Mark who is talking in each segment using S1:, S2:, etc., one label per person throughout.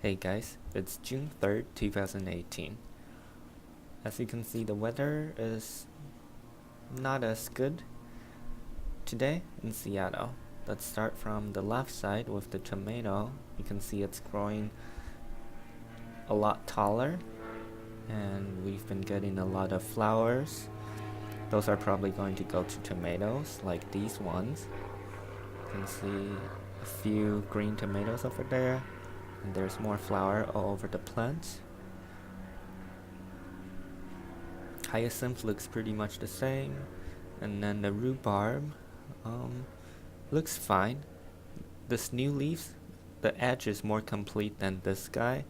S1: Hey guys, it's June 3rd, 2018. As you can see, the weather is not as good today in Seattle. Let's start from the left side with the tomato. You can see it's growing a lot taller, and we've been getting a lot of flowers. Those are probably going to go to tomatoes, like these ones. You can see a few green tomatoes over there, and there's more flower all over the plant. Hyacinth looks pretty much the same, and then the rhubarb looks fine. This new leaves, the edge is more complete than this guy,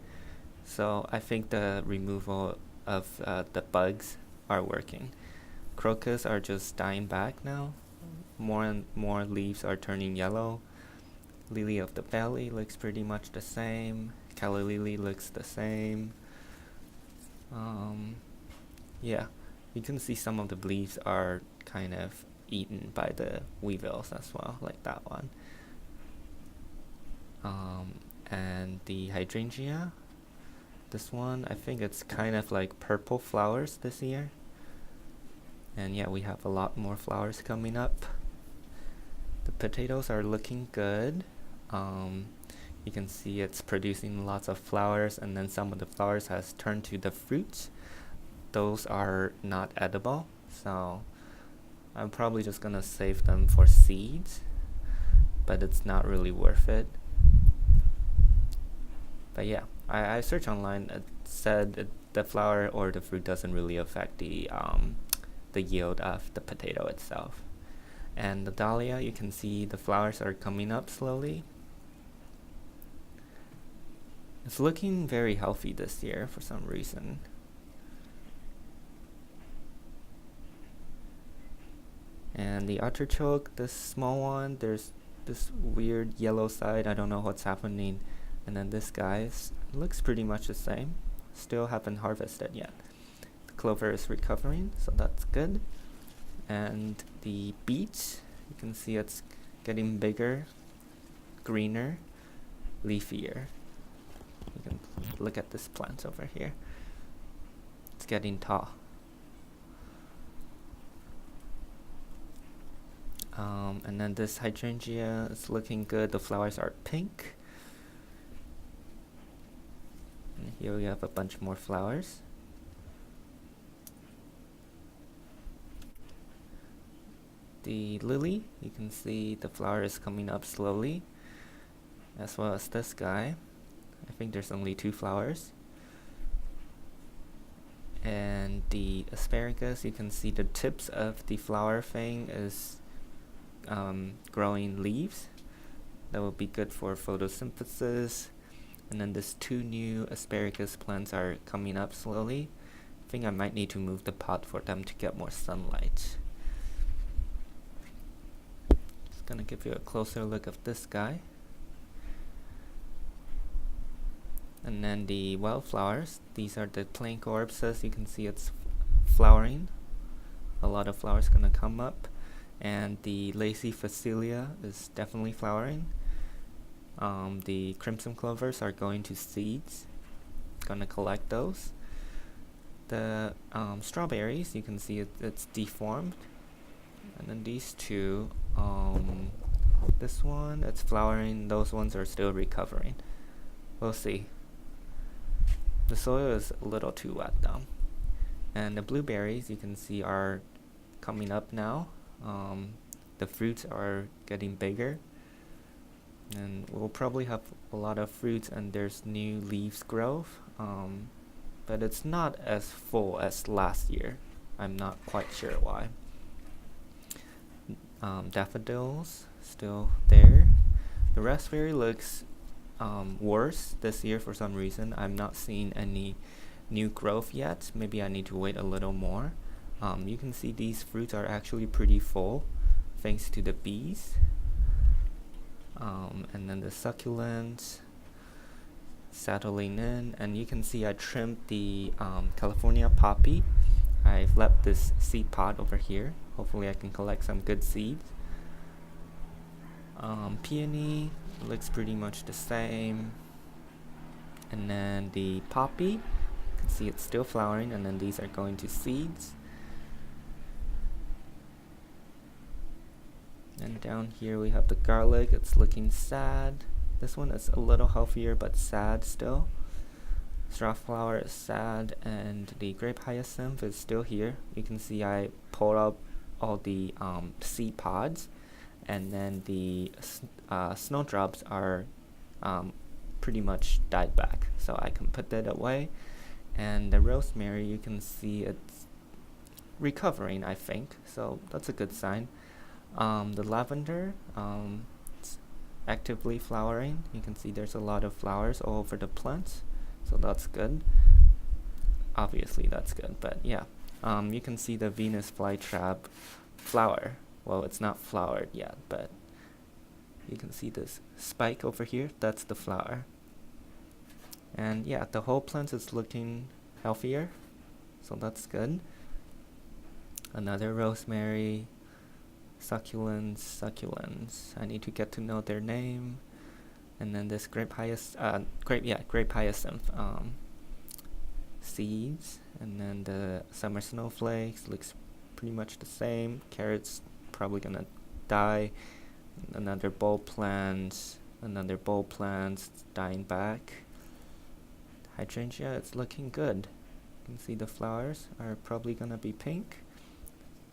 S1: so I think the removal of the bugs are working. Crocus are just dying back now. More and more leaves are turning yellow. Lily of the Valley looks pretty much the same. Calla lily looks the same. Yeah, you can see some of the leaves are kind of eaten by the weevils as well, like that one. And the hydrangea, this one, I think it's kind of like purple flowers this year. And yeah, we have a lot more flowers coming up. The potatoes are looking good. You can see it's producing lots of flowers, and then some of the flowers has turned to the fruits. Those are not edible, so I'm probably just gonna save them for seeds, but it's not really worth it. But yeah, I searched online. It said the flower or the fruit doesn't really affect the yield of the potato itself. And the dahlia, you can see the flowers are coming up slowly. It's looking very healthy this year for some reason. And the artichoke, this small one, there's this weird yellow side. I don't know what's happening. And then this guy looks pretty much the same. Still haven't harvested yet. The clover is recovering, so that's good. And the beet, you can see it's getting bigger, greener, leafier. You can look at this plant over here. It's getting tall. And then this hydrangea is looking good. The flowers are pink. And here we have a bunch more flowers. The lily, you can see the flower is coming up slowly, as well as this guy. I think there's only 2 flowers. And the asparagus, you can see the tips of the flower thing is growing leaves. That will be good for photosynthesis. And then these 2 new asparagus plants are coming up slowly. I think I might need to move the pot for them to get more sunlight. Just gonna give you a closer look of this guy. And then the wildflowers, these are the plain coreopsis. You can see it's flowering. A lot of flowers gonna come up. And the lacy phacelia is definitely flowering. The crimson clovers are going to seeds. Gonna collect those. The strawberries, you can see it's deformed. And then these 2, this one, it's flowering. Those ones are still recovering. We'll see. The soil is a little too wet though. And the blueberries, you can see, are coming up now. The fruits are getting bigger, and we'll probably have a lot of fruits, and there's new leaves growth, but it's not as full as last year. I'm not quite sure why. Daffodils still there. The raspberry looks worse this year for some reason. I'm not seeing any new growth yet. Maybe I need to wait a little more. You can see these fruits are actually pretty full thanks to the bees. And then the succulents settling in, and you can see I trimmed the California poppy. I've left this seed pod over here. Hopefully I can collect some good seeds. Peony looks pretty much the same. And then the poppy, you can see it's still flowering, and then these are going to seeds. And down here we have the garlic, it's looking sad. This one is a little healthier but sad still. Strawflower is sad, and the grape hyacinth is still here. You can see I pulled up all the seed pods, and then the snowdrops are pretty much died back, so I can put that away. And the rosemary, you can see it's recovering, I think, so that's a good sign. The lavender, it's actively flowering. You can see there's a lot of flowers all over the plants, so that's good. Obviously that's good, but yeah. You can see the Venus flytrap flower. Well, it's not flowered yet, but you can see this spike over here, that's the flower. And yeah, the whole plant is looking healthier, so that's good. Another rosemary, succulents. I need to get to know their name. And then this grape hyacinth, seeds. And then the summer snowflakes looks pretty much the same. Carrots probably gonna die. Another bulb plant dying back. Hydrangea, it's looking good. You can see the flowers are probably gonna be pink.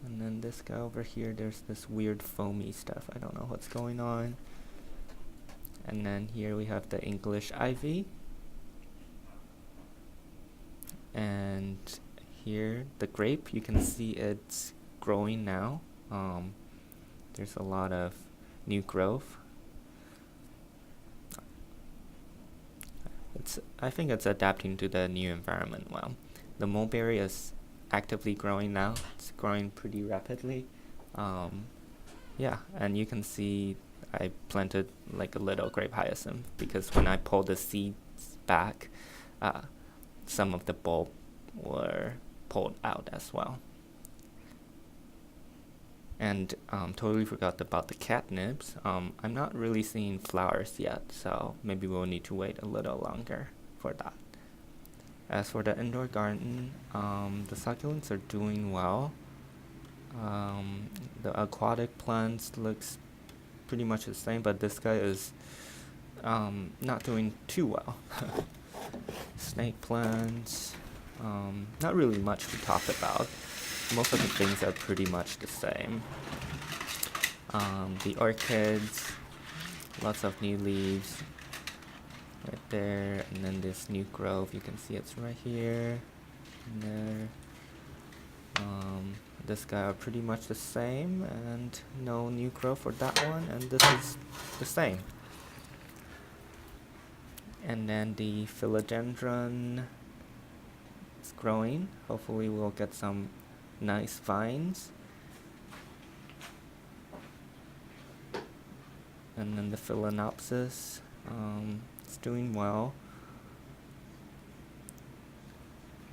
S1: And then this guy over here, there's this weird foamy stuff. I don't know what's going on. And then here we have the English ivy. And here, the grape, you can see it's growing now. There's a lot of new growth. I think it's adapting to the new environment well. The mulberry is actively growing now. It's growing pretty rapidly. Yeah, and you can see I planted like a little grape hyacinth because when I pulled the seeds back, some of the bulb were pulled out as well. And totally forgot about the catnips. I'm not really seeing flowers yet, so maybe we'll need to wait a little longer for that. As for the indoor garden, the succulents are doing well. The aquatic plants looks pretty much the same, but this guy is not doing too well. Snake plants, not really much to talk about. Most of the things are pretty much the same. The orchids, lots of new leaves right there, and then this new growth, you can see it's right here and there. This guy are pretty much the same, and no new growth for that one, and this is the same. And then the philodendron is growing. Hopefully we'll get some nice vines. And then the phalaenopsis, it's doing well.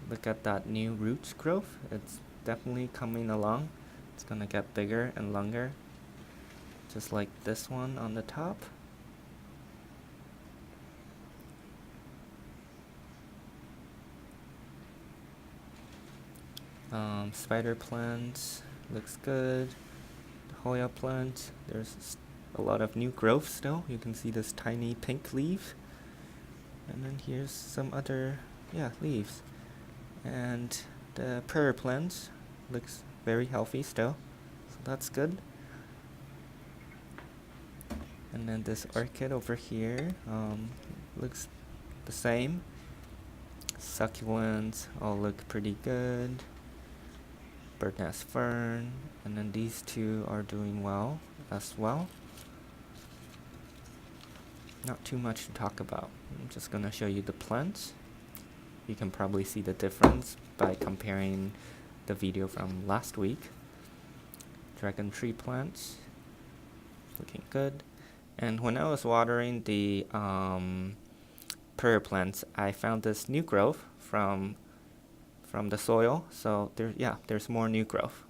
S1: Look at that new roots growth. It's definitely coming along. It's gonna get bigger and longer, just like this one on the top. Spider plant looks good. The Hoya plant, there's a lot of new growth still. You can see this tiny pink leaf. And then here's some other, leaves. And the prayer plant looks very healthy still, so that's good. And then this orchid over here looks the same. Succulents all look pretty good. Birdnest fern, and then these two are doing well as well. Not too much to talk about. I'm just gonna show you the plants. You can probably see the difference by comparing the video from last week. Dragon tree plants, looking good. And when I was watering the prayer plants, I found this new growth from the soil. So there's more new growth.